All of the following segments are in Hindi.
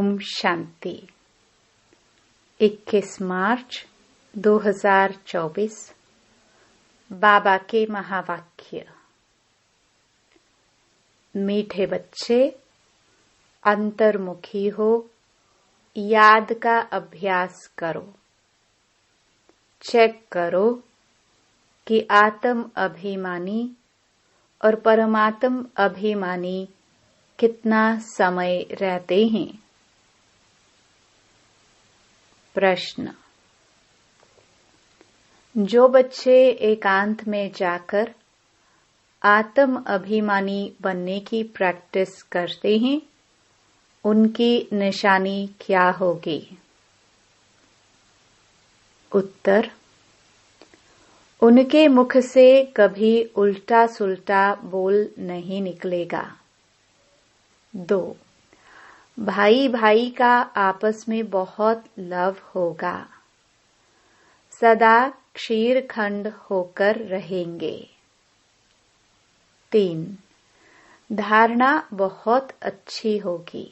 ओम शांति। 21 मार्च 2024 बाबा के महावाक्य। मीठे बच्चे, अंतर्मुखी हो, याद का अभ्यास करो। चेक करो कि आत्म अभिमानी और परमात्म अभिमानी कितना समय रहते हैं। प्रश्न। जो बच्चे एकांत में जाकर आत्म अभिमानी बनने की प्रैक्टिस करते हैं, उनकी निशानी क्या होगी? उत्तर। उनके मुख से कभी उल्टा सुल्टा बोल नहीं निकलेगा। 2. भाई भाई का आपस में बहुत लव होगा। सदा क्षीरखंड होकर रहेंगे। 3. धारणा बहुत अच्छी होगी।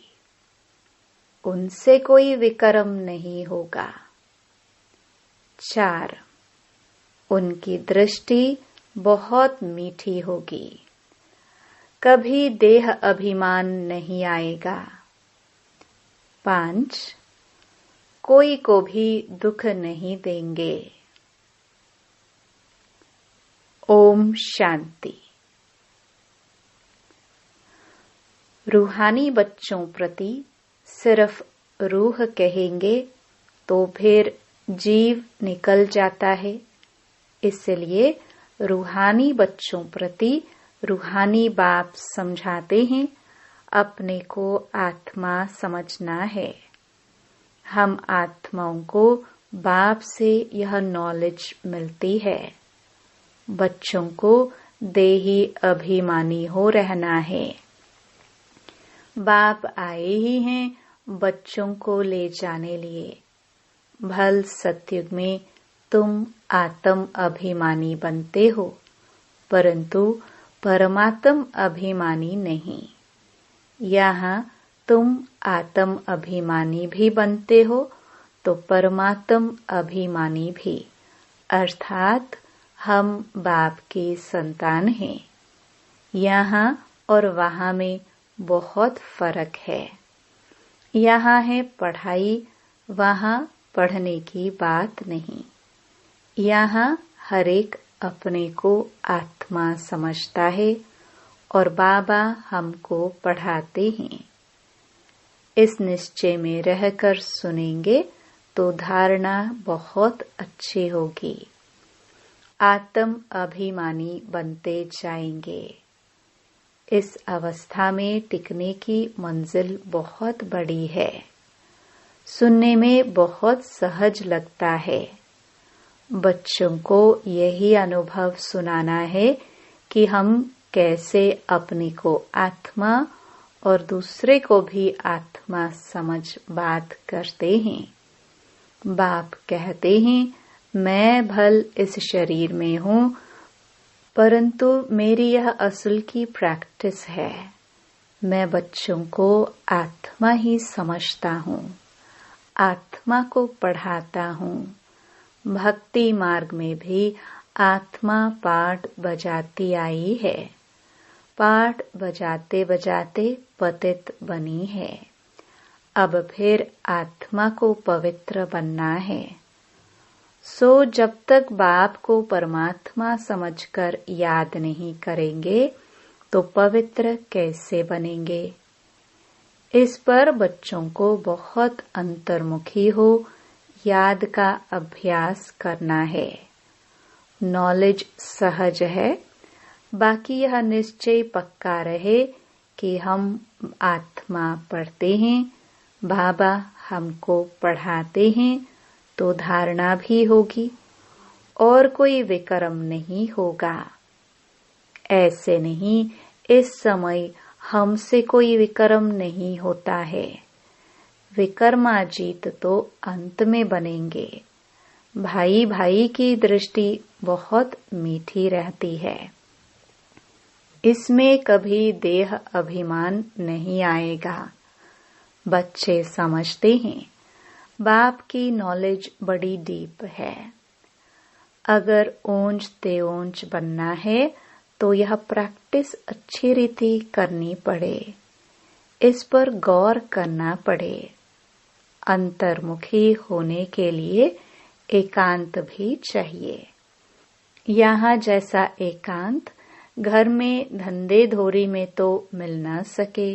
उनसे कोई विकर्म नहीं होगा। 4. उनकी दृष्टि बहुत मीठी होगी। कभी देह अभिमान नहीं आएगा। 5. कोई को भी दुख नहीं देंगे। ओम शांति। रूहानी बच्चों प्रति सिर्फ रूह कहेंगे तो फिर जीव निकल जाता है। इसलिए रूहानी बच्चों प्रति रूहानी बाप समझाते हैं, अपने को आत्मा समझना है। हम आत्माओं को बाप से यह नॉलेज मिलती है। बच्चों को देही अभिमानी हो रहना है। बाप आए ही हैं बच्चों को ले जाने लिए। भल सतयुग में तुम आत्म अभिमानी बनते हो, परंतु परमात्म अभिमानी नहीं। यहाँ तुम आत्म अभिमानी भी बनते हो तो परमात्म अभिमानी भी, अर्थात हम बाप की संतान हैं। यहाँ और वहाँ में बहुत फर्क है। यहाँ है पढ़ाई, वहाँ पढ़ने की बात नहीं। यहाँ हर एक अपने को आत्मा समझता है और बाबा हमको पढ़ाते हैं। इस निश्चय में रहकर सुनेंगे तो धारणा बहुत अच्छी होगी। आत्म अभिमानी बनते जाएंगे। इस अवस्था में टिकने की मंजिल बहुत बड़ी है। सुनने में बहुत सहज लगता है। बच्चों को यही अनुभव सुनाना है कि हम कैसे अपने को आत्मा और दूसरे को भी आत्मा समझ बात करते हैं। बाप कहते हैं, मैं भल इस शरीर में हूँ, परंतु मेरी यह असल की प्रैक्टिस है। मैं बच्चों को आत्मा ही समझता हूँ, आत्मा को पढ़ाता हूँ। भक्ति मार्ग में भी आत्मा पाठ बजाती आई है। पाठ बजाते बजाते पतित बनी है। अब फिर आत्मा को पवित्र बनना है। सो जब तक बाप को परमात्मा समझकर याद नहीं करेंगे तो पवित्र कैसे बनेंगे? इस पर बच्चों को बहुत अंतर्मुखी हो याद का अभ्यास करना है। नॉलेज सहज है, बाकी यह निश्चय पक्का रहे कि हम आत्मा पढ़ते हैं, बाबा हमको पढ़ाते हैं, तो धारणा भी होगी और कोई विकर्म नहीं होगा। ऐसे नहीं, इस समय हमसे कोई विकर्म नहीं होता है। विकर्माजीत तो अंत में बनेंगे। भाई भाई की दृष्टि बहुत मीठी रहती है। इसमें कभी देह अभिमान नहीं आएगा। बच्चे समझते हैं बाप की नॉलेज बड़ी डीप है। अगर ऊंच ते ऊंच बनना है तो यह प्रैक्टिस अच्छी रीति करनी पड़े, इस पर गौर करना पड़े। अंतर्मुखी होने के लिए एकांत भी चाहिए। यहाँ जैसा एकांत घर में धंधे धोरी में तो मिल ना सके,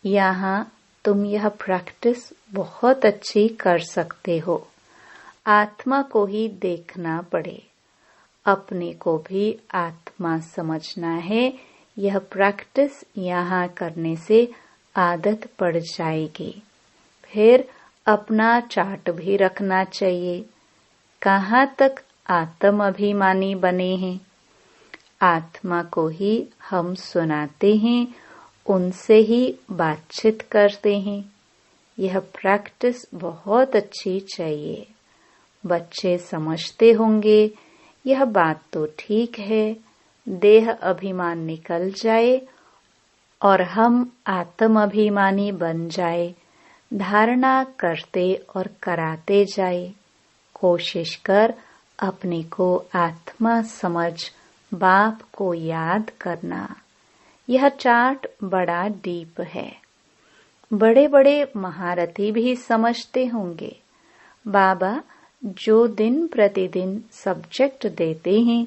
यहाँ तुम यह प्रैक्टिस बहुत अच्छी कर सकते हो। आत्मा को ही देखना पड़े, अपने को भी आत्मा समझना है। यह प्रैक्टिस यहाँ करने से आदत पड़ जाएगी। फिर अपना चार्ट भी रखना चाहिए, कहाँ तक आत्म अभिमानी बने हैं। आत्मा को ही हम सुनाते हैं, उनसे ही बातचीत करते हैं। यह प्रैक्टिस बहुत अच्छी चाहिए। बच्चे समझते होंगे यह बात तो ठीक है, देह अभिमान निकल जाए और हम आत्म अभिमानी बन जाए। धारणा करते और कराते जाए। कोशिश कर अपने को आत्मा समझ बाप को याद करना। यह चार्ट बड़ा डीप है। बड़े बड़े महारथी भी समझते होंगे। बाबा जो दिन प्रतिदिन सब्जेक्ट देते हैं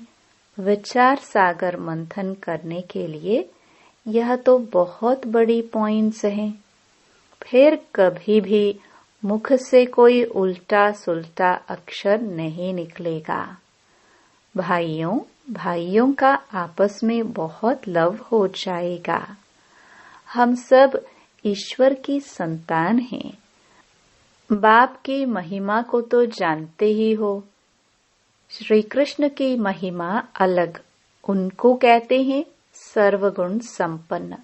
विचार सागर मंथन करने के लिए, यह तो बहुत बड़ी पॉइंट्स हैं। फिर कभी भी मुख से कोई उल्टा सुल्टा अक्षर नहीं निकलेगा। भाइयों भाइयों का आपस में बहुत लव हो जाएगा। हम सब ईश्वर की संतान हैं। बाप की महिमा को तो जानते ही हो। श्री कृष्ण की महिमा अलग, उनको कहते हैं सर्वगुण संपन्न।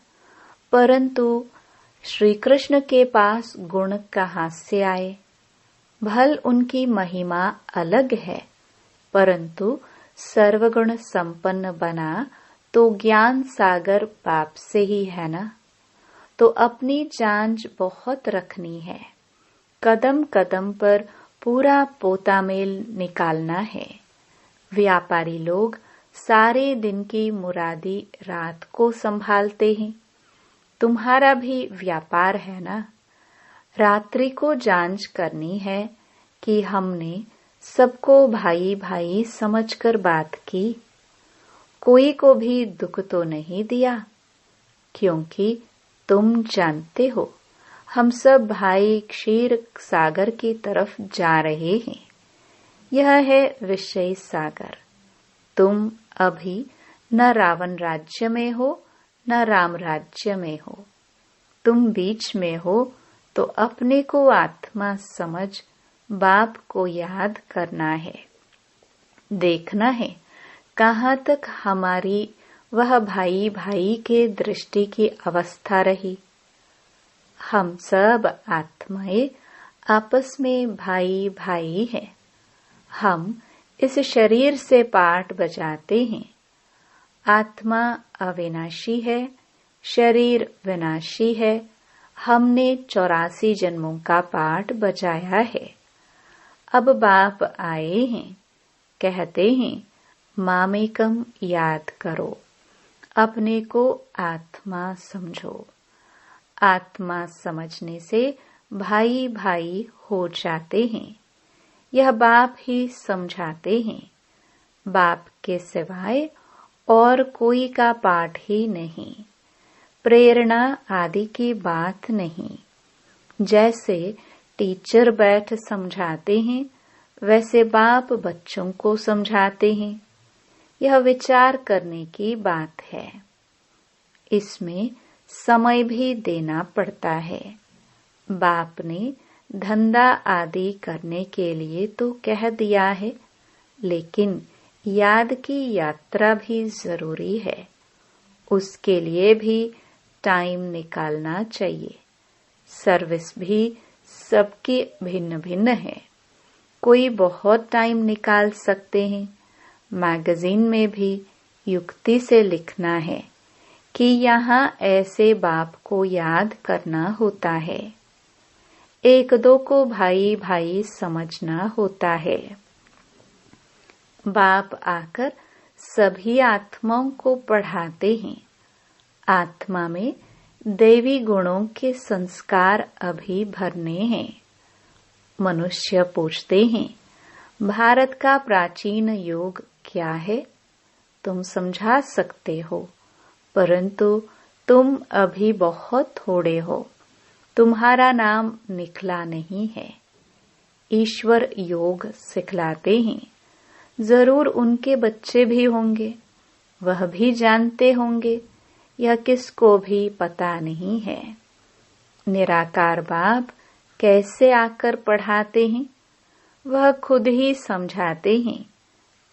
परंतु श्री कृष्ण के पास गुण कहाँ से आए? भल उनकी महिमा अलग है, परंतु सर्वगुण संपन्न बना तो ज्ञान सागर बाप से ही है ना। तो अपनी जांच बहुत रखनी है। कदम कदम पर पूरा पोतामेल निकालना है। व्यापारी लोग सारे दिन की मुरादी रात को संभालते हैं। तुम्हारा भी व्यापार है ना। रात्रि को जांच करनी है कि हमने सबको भाई भाई समझकर बात की, कोई को भी दुख तो नहीं दिया। क्योंकि तुम जानते हो हम सब भाई क्षीर सागर की तरफ जा रहे हैं। यह है विषय सागर। तुम अभी न रावण राज्य में हो न राम राज्य में हो, तुम बीच में हो। तो अपने को आत्मा समझ बाप को याद करना है। देखना है कहाँ तक हमारी वह भाई भाई के दृष्टि की अवस्था रही। हम सब आत्माएं आपस में भाई भाई हैं। हम इस शरीर से पाठ बजाते हैं। आत्मा अविनाशी है, शरीर विनाशी है। हमने 84 जन्मों का पाठ बजाया है। अब बाप आए हैं, कहते हैं मामेकम याद करो, अपने को आत्मा समझो। आत्मा समझने से भाई भाई हो जाते हैं। यह बाप ही समझाते हैं। बाप के सिवाय और कोई का पाठ ही नहीं। प्रेरणा आदि की बात नहीं। जैसे टीचर बैठ समझाते हैं, वैसे बाप बच्चों को समझाते हैं। यह विचार करने की बात है। इसमें समय भी देना पड़ता है। बाप ने धंधा आदि करने के लिए तो कह दिया है, लेकिन याद की यात्रा भी जरूरी है। उसके लिए भी टाइम निकालना चाहिए। सर्विस भी सबकी भिन्न भिन्न है। कोई बहुत टाइम निकाल सकते हैं। मैगजीन में भी युक्ति से लिखना है कि यहाँ ऐसे बाप को याद करना होता है। एक दो को भाई भाई समझना होता है। बाप आकर सभी आत्माओं को पढ़ाते हैं। आत्मा में दैवी गुणों के संस्कार अभी भरने हैं। मनुष्य पूछते हैं, भारत का प्राचीन योग क्या है? तुम समझा सकते हो, परंतु तुम अभी बहुत थोड़े हो। तुम्हारा नाम निकला नहीं है। ईश्वर योग सिखलाते हैं। जरूर उनके बच्चे भी होंगे, वह भी जानते होंगे, यह किसको भी पता नहीं है। निराकार बाप कैसे आकर पढ़ाते हैं? वह खुद ही समझाते हैं।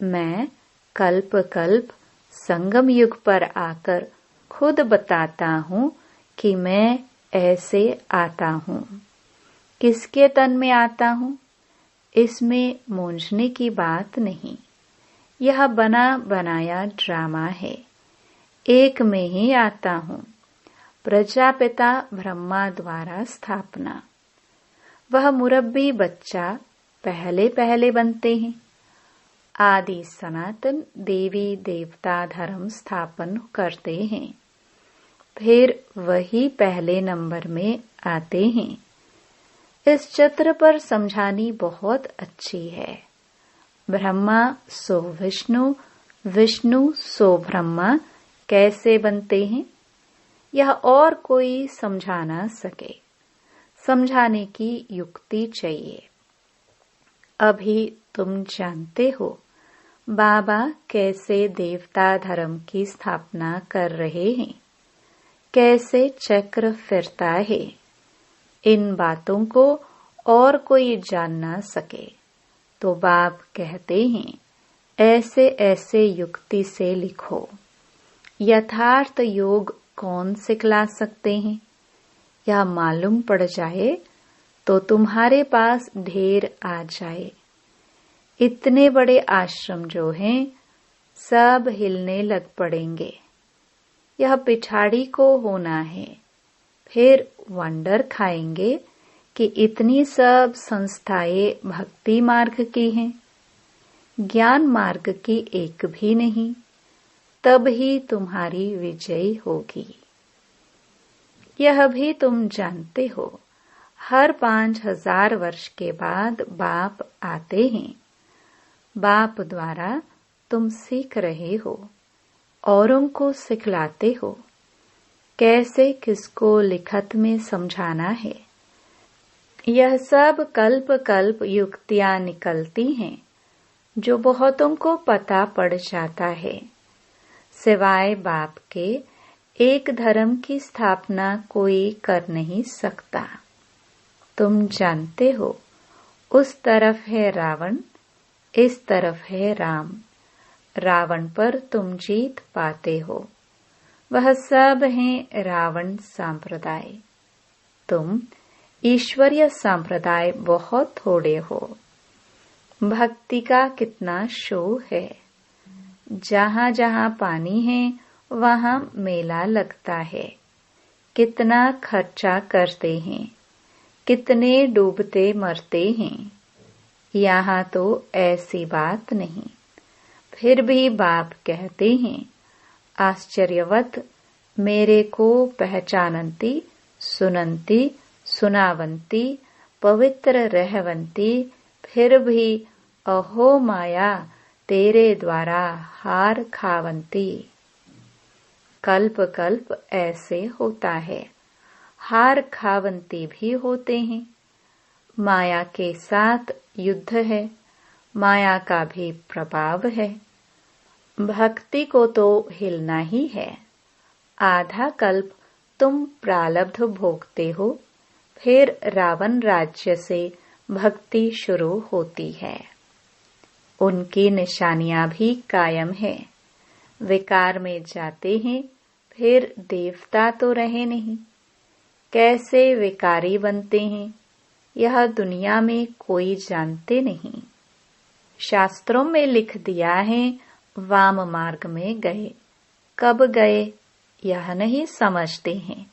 मैं कल्प कल्प संगम युग पर आकर खुद बताता हूँ कि मैं ऐसे आता हूँ। किसके तन में आता हूँ? इसमें मूंझने की बात नहीं। यह बना बनाया ड्रामा है। एक में ही आता हूँ। प्रजापिता ब्रह्मा द्वारा स्थापना। वह मुरब्बी बच्चा पहले पहले बनते हैं। आदि सनातन देवी देवता धर्म स्थापन करते हैं, फिर वही पहले नंबर में आते हैं। इस चित्र पर समझानी बहुत अच्छी है। ब्रह्मा सो विष्णु, विष्णु सो ब्रह्मा कैसे बनते हैं, यह और कोई समझा ना सके। समझाने की युक्ति चाहिए। अभी तुम जानते हो बाबा कैसे देवता धर्म की स्थापना कर रहे हैं, कैसे चक्र फिरता है। इन बातों को और कोई जान ना सके तो बाप कहते हैं, ऐसे ऐसे युक्ति से लिखो। यथार्थ योग कौन सिखला सकते हैं? यह मालूम पड़ जाए तो तुम्हारे पास ढेर आ जाए। इतने बड़े आश्रम जो हैं, सब हिलने लग पड़ेंगे। यह पिछाड़ी को होना है। फिर वंडर खाएंगे कि इतनी सब संस्थाएं भक्ति मार्ग की हैं, ज्ञान मार्ग की एक भी नहीं। तब ही तुम्हारी विजय होगी। यह भी तुम जानते हो, हर 5000 वर्ष के बाद बाप आते हैं। बाप द्वारा तुम सीख रहे हो, औरों को सिखलाते हो कैसे किसको लिखत में समझाना है। यह सब कल्प कल्प युक्तियां निकलती हैं, जो बहुतों को पता पड़ जाता है। सिवाय बाप के एक धर्म की स्थापना कोई कर नहीं सकता। तुम जानते हो, उस तरफ है रावण, इस तरफ है राम। रावण पर तुम जीत पाते हो। वह सब हैं रावण संप्रदाय। तुम ईश्वरीय संप्रदाय बहुत थोड़े हो। भक्ति का कितना शो है। जहाँ जहाँ पानी है वहाँ मेला लगता है। कितना खर्चा करते हैं, कितने डूबते मरते हैं। यहाँ तो ऐसी बात नहीं। फिर भी बाप कहते हैं, आश्चर्यवत मेरे को पहचानंती, सुनंती, सुनावंती, पवित्र रहवंती, फिर भी अहो माया तेरे द्वारा हार खावंती। कल्प कल्प ऐसे होता है। हार खावंती भी होते हैं। माया के साथ युद्ध है। माया का भी प्रभाव है। भक्ति को तो हिलना ही है। आधा कल्प तुम प्रारब्ध भोगते हो, फिर रावण राज्य से भक्ति शुरू होती है। उनकी निशानियां भी कायम है। विकार में जाते हैं, फिर देवता तो रहे नहीं। कैसे विकारी बनते हैं, यह दुनिया में कोई जानते नहीं। शास्त्रों में लिख दिया है, वाम मार्ग में गए। कब गए यह नहीं समझते हैं।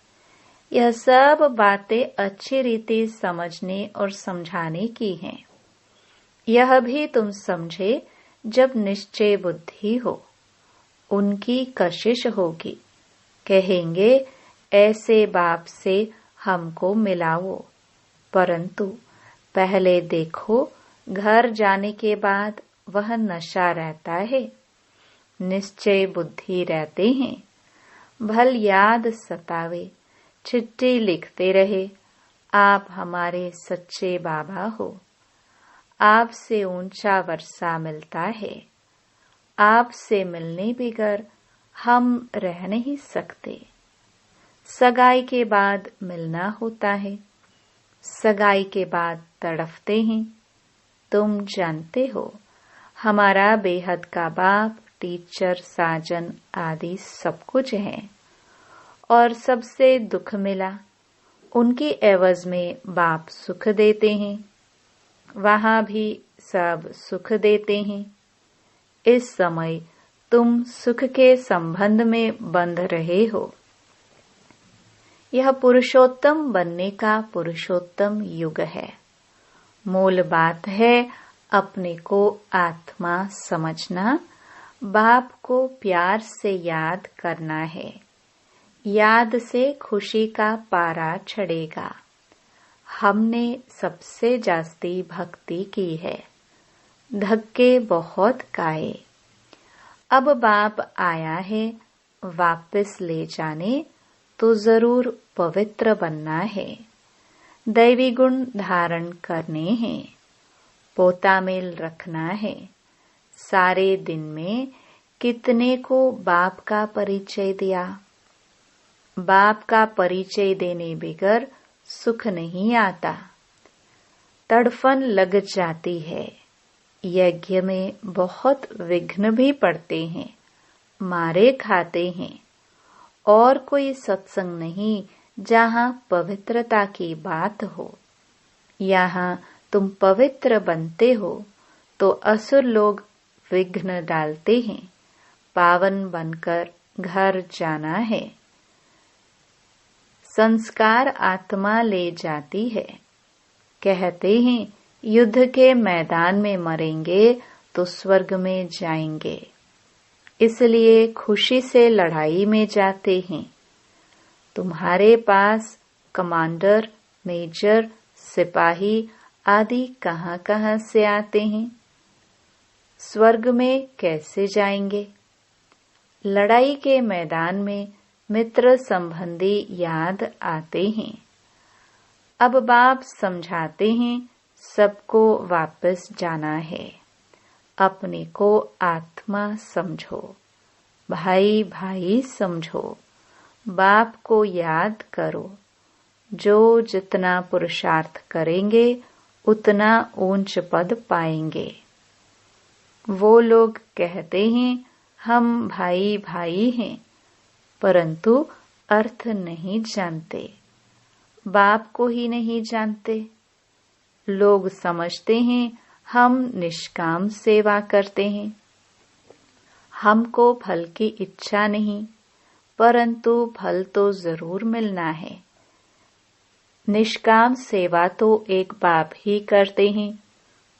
यह सब बातें अच्छी रीति समझने और समझाने की हैं। यह भी तुम समझे जब निश्चय बुद्धि हो, उनकी कशिश होगी, कहेंगे ऐसे बाप से हमको मिलाओ, परंतु पहले देखो घर जाने के बाद वह नशा रहता है, निश्चय बुद्धि रहते हैं। भल याद सतावे, चिट्ठी लिखते रहे, आप हमारे सच्चे बाबा हो। आपसे ऊंचा वर्षा मिलता है, आपसे मिलने बगैर हम रह नहीं सकते। सगाई के बाद मिलना होता है, सगाई के बाद तड़फते हैं। तुम जानते हो हमारा बेहद का बाप, टीचर, साजन आदि सब कुछ है, और सबसे दुख मिला, उनकी एवज में बाप सुख देते हैं, वहां भी सब सुख देते हैं। इस समय तुम सुख के संबंध में बंध रहे हो। यह पुरुषोत्तम बनने का पुरुषोत्तम युग है। मूल बात है अपने को आत्मा समझना, बाप को प्यार से याद करना है। याद से खुशी का पारा चढ़ेगा। हमने सबसे जास्ती भक्ति की है, धक्के बहुत खाए। अब बाप आया है वापस ले जाने, तो जरूर पवित्र बनना है, दैवी गुण धारण करने हैं, पोता मेल रखना है। सारे दिन में कितने को बाप का परिचय दिया। बाप का परिचय देने बगैर सुख नहीं आता, तड़फन लग जाती है। यज्ञ में बहुत विघ्न भी पड़ते हैं, मारे खाते हैं। और कोई सत्संग नहीं जहाँ पवित्रता की बात हो। यहाँ तुम पवित्र बनते हो तो असुर लोग विघ्न डालते हैं। पावन बनकर घर जाना है। संस्कार आत्मा ले जाती है। कहते हैं युद्ध के मैदान में मरेंगे तो स्वर्ग में जाएंगे, इसलिए खुशी से लड़ाई में जाते हैं। तुम्हारे पास कमांडर, मेजर, सिपाही आदि कहाँ से आते हैं? स्वर्ग में कैसे जाएंगे? लड़ाई के मैदान में मित्र संबंधी याद आते हैं। अब बाप समझाते हैं सबको वापस जाना है। अपने को आत्मा समझो, भाई भाई समझो, बाप को याद करो। जो जितना पुरुषार्थ करेंगे उतना ऊंच पद पाएंगे। वो लोग कहते हैं हम भाई भाई हैं, परंतु अर्थ नहीं जानते, बाप को ही नहीं जानते। लोग समझते हैं हम निष्काम सेवा करते हैं, हमको फल की इच्छा नहीं, परंतु फल तो जरूर मिलना है। निष्काम सेवा तो एक बाप ही करते हैं।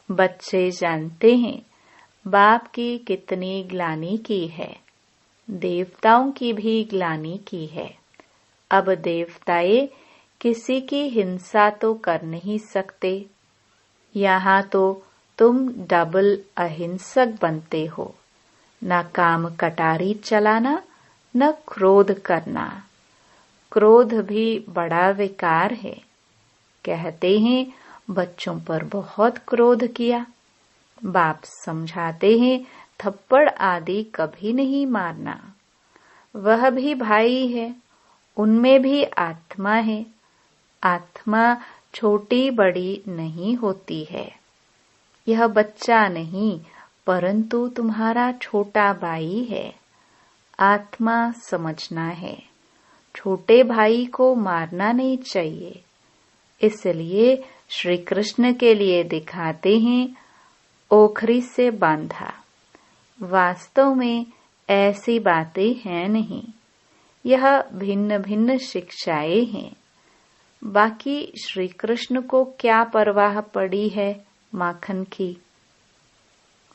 बच्चे जानते हैं बाप की कितनी ग्लानि की है, देवताओं की भी ग्लानि की है। अब देवताएं किसी की हिंसा तो कर नहीं सकते। यहाँ तो तुम डबल अहिंसक बनते हो, न काम कटारी चलाना न क्रोध करना। क्रोध भी बड़ा विकार है। कहते हैं बच्चों पर बहुत क्रोध किया। बाप समझाते हैं थप्पड़ आदि कभी नहीं मारना। वह भी भाई है, उनमें भी आत्मा है। आत्मा छोटी बड़ी नहीं होती है। यह बच्चा नहीं, परंतु तुम्हारा छोटा भाई है। आत्मा समझना है। छोटे भाई को मारना नहीं चाहिए। इसलिए श्री कृष्ण के लिए दिखाते हैं ओखरी से बांधा। वास्तव में ऐसी बातें हैं नहीं। यह भिन्न भिन्न शिक्षाएं हैं। बाकी श्री कृष्ण को क्या परवाह पड़ी है माखन की।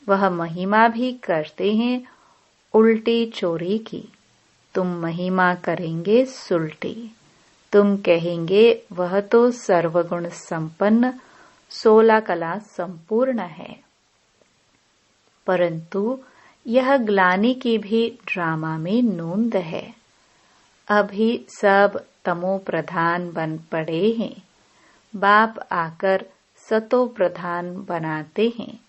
वह महिमा भी करते हैं उल्टी चोरी की। तुम महिमा करेंगे सुलटी। तुम कहेंगे वह तो सर्वगुण संपन्न 16 कला संपूर्ण है। परंतु यह ग्लानि की भी ड्रामा में नोंद है। अभी सब तमो प्रधान बन पड़े हैं। बाप आकर सतो प्रधान बनाते हैं।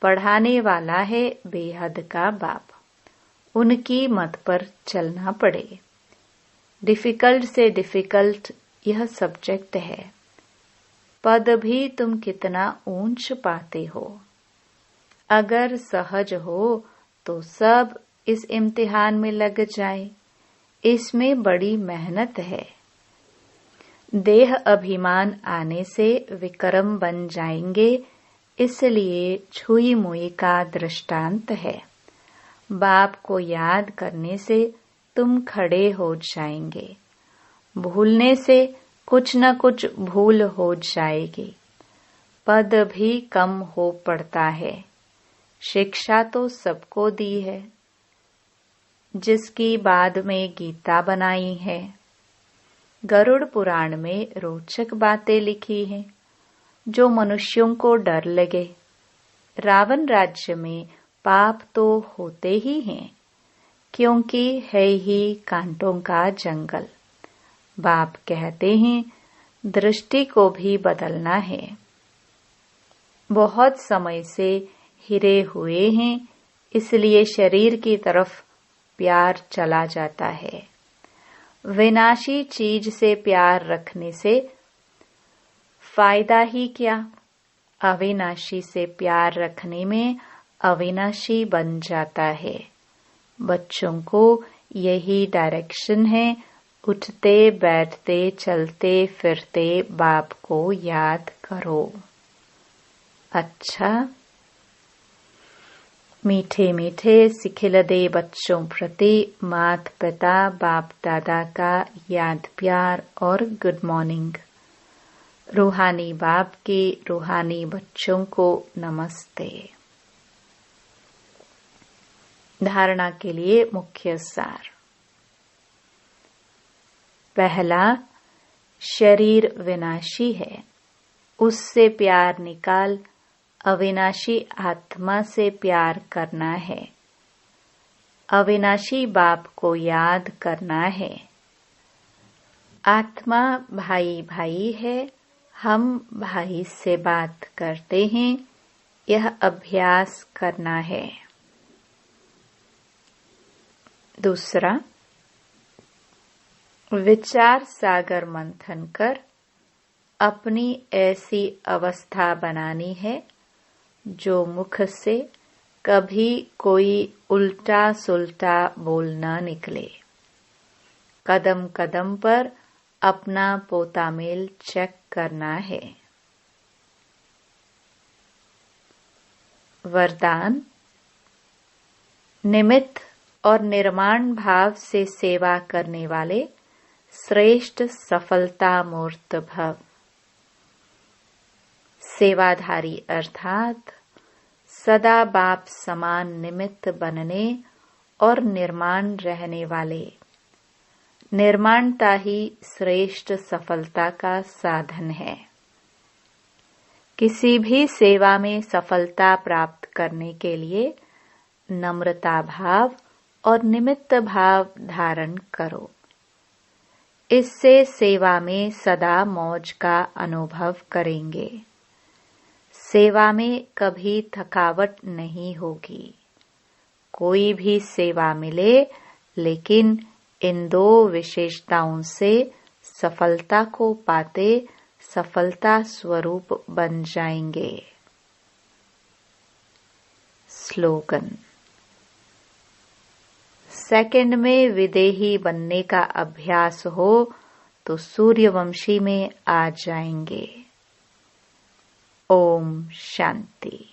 पढ़ाने वाला है बेहद का बाप। उनकी मत पर चलना पड़े। डिफिकल्ट से डिफिकल्ट यह सब्जेक्ट है। पद भी तुम कितना ऊंच पाते हो। अगर सहज हो तो सब इस इम्तिहान में लग जाए। इसमें बड़ी मेहनत है। देह अभिमान आने से विक्रम बन जाएंगे, इसलिए छुई मुई का दृष्टांत है। बाप को याद करने से तुम खड़े हो जाएंगे। भूलने से कुछ न कुछ भूल हो जाएगी। पद भी कम हो पड़ता है। शिक्षा तो सबको दी है, जिसकी बाद में गीता बनाई है। गरुड़ पुराण में रोचक बातें लिखी हैं, जो मनुष्यों को डर लगे। रावण राज्य में पाप तो होते ही हैं, क्योंकि है ही कांटों का जंगल। बाप कहते हैं दृष्टि को भी बदलना है। बहुत समय से हिरे हुए हैं, इसलिए शरीर की तरफ प्यार चला जाता है। विनाशी चीज से प्यार रखने से फायदा ही क्या। अविनाशी से प्यार रखने में अविनाशी बन जाता है। बच्चों को यही डायरेक्शन है। उठते बैठते चलते फिरते बाप को याद करो। अच्छा, मीठे मीठे सिखिलदे बच्चों प्रति मात पिता बाप दादा का याद प्यार और गुड मॉर्निंग। रूहानी बाप के रूहानी बच्चों को नमस्ते। धारणा के लिए मुख्य सार। पहला, शरीर विनाशी है, उससे प्यार निकाल अविनाशी आत्मा से प्यार करना है। अविनाशी बाप को याद करना है। आत्मा भाई भाई है, हम भाई से बात करते हैं, यह अभ्यास करना है। दूसरा, विचार सागर मंथन कर अपनी ऐसी अवस्था बनानी है जो मुख से कभी कोई उल्टा सुल्टा बोल न निकले। कदम कदम पर अपना पोतामेल चेक करना है। वरदान, निमित्त और निर्माण भाव से सेवा करने वाले श्रेष्ठ सफलता मूर्त भव। सेवाधारी अर्थात सदा बाप समान निमित्त बनने और निर्माण रहने वाले। निर्माणता ही श्रेष्ठ सफलता का साधन है। किसी भी सेवा में सफलता प्राप्त करने के लिए नम्रता भाव और निमित्त भाव धारण करो। इससे सेवा में सदा मौज का अनुभव करेंगे। सेवा में कभी थकावट नहीं होगी। कोई भी सेवा मिले, लेकिन इन दो विशेषताओं से सफलता को पाते सफलता स्वरूप बन जाएंगे। स्लोगन, सेकंड में विदेही बनने का अभ्यास हो तो सूर्यवंशी में आ जाएंगे। ओम शांति।